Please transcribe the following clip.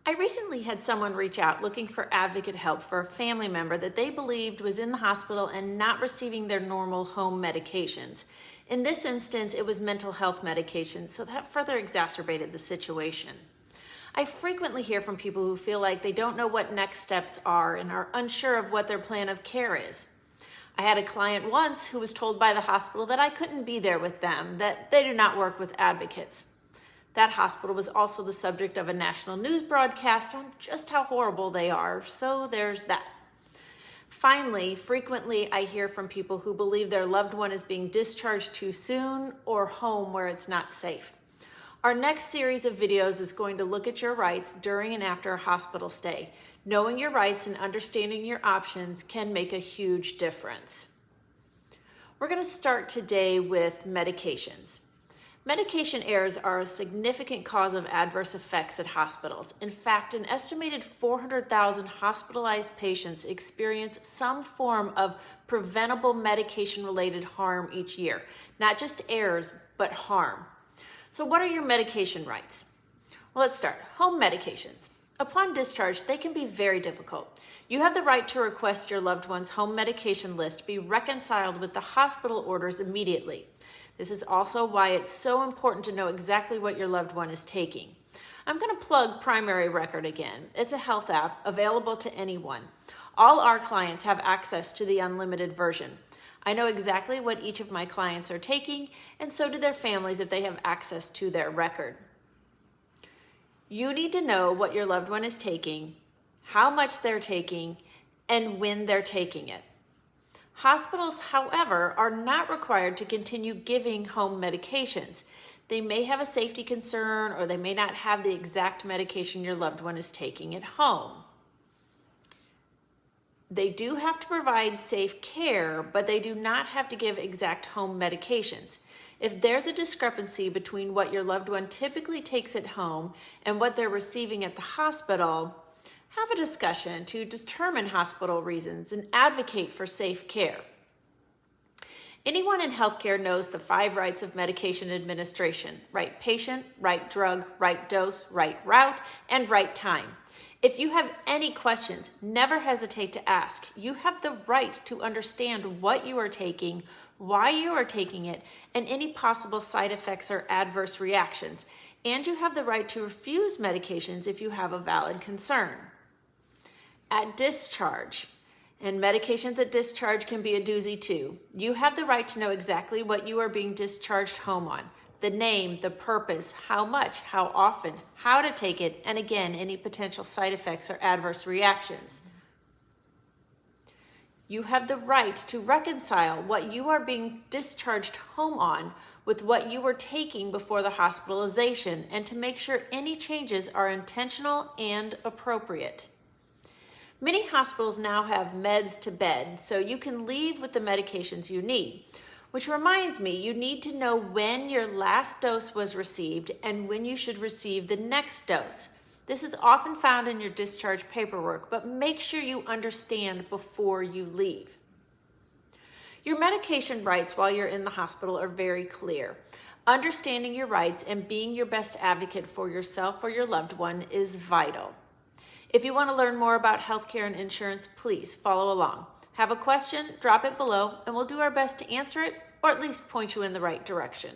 I recently had someone reach out looking for advocate help for a family member that they believed was in the hospital and not receiving their normal home medications. In this instance, it was mental health medications, so that further exacerbated the situation. I frequently hear from people who feel like they don't know what next steps are and are unsure of what their plan of care is. I had a client once who was told by the hospital that I couldn't be there with them, that they do not work with advocates. That hospital was also the subject of a national news broadcast on just how horrible they are, so there's that. Finally, frequently I hear from people who believe their loved one is being discharged too soon or home where it's not safe. Our next series of videos is going to look at your rights during and after a hospital stay. Knowing your rights and understanding your options can make a huge difference. We're going to start today with medications. Medication errors are a significant cause of adverse effects at hospitals. In fact, an estimated 400,000 hospitalized patients experience some form of preventable medication-related harm each year. Not just errors, but harm. So what are your medication rights? Well, let's start. Home medications. Upon discharge, they can be very difficult. You have the right to request your loved one's home medication list be reconciled with the hospital orders immediately. This is also why it's so important to know exactly what your loved one is taking. I'm going to plug Primary Record again. It's a health app available to anyone. All our clients have access to the unlimited version. I know exactly what each of my clients are taking, and so do their families if they have access to their record. You need to know what your loved one is taking, how much they're taking, and when they're taking it. Hospitals, however, are not required to continue giving home medications. They may have a safety concern or they may not have the exact medication your loved one is taking at home. They do have to provide safe care, but they do not have to give exact home medications. If there's a discrepancy between what your loved one typically takes at home and what they're receiving at the hospital, have a discussion to determine hospital reasons and advocate for safe care. Anyone in healthcare knows the 5 rights of medication administration: right patient, right drug, right dose, right route, and right time. If you have any questions, never hesitate to ask. You have the right to understand what you are taking, why you are taking it, and any possible side effects or adverse reactions. And you have the right to refuse medications if you have a valid concern. At discharge, and medications at discharge can be a doozy too. You have the right to know exactly what you are being discharged home on: the name, the purpose, how much, how often, how to take it, and again, any potential side effects or adverse reactions. You have the right to reconcile what you are being discharged home on with what you were taking before the hospitalization, and to make sure any changes are intentional and appropriate. Many hospitals now have meds to bed, so you can leave with the medications you need. Which reminds me, you need to know when your last dose was received and when you should receive the next dose. This is often found in your discharge paperwork, but make sure you understand before you leave. Your medication rights while you're in the hospital are very clear. Understanding your rights and being your best advocate for yourself or your loved one is vital. If you want to learn more about healthcare and insurance, please follow along. Have a question, drop it below, and we'll do our best to answer it or at least point you in the right direction.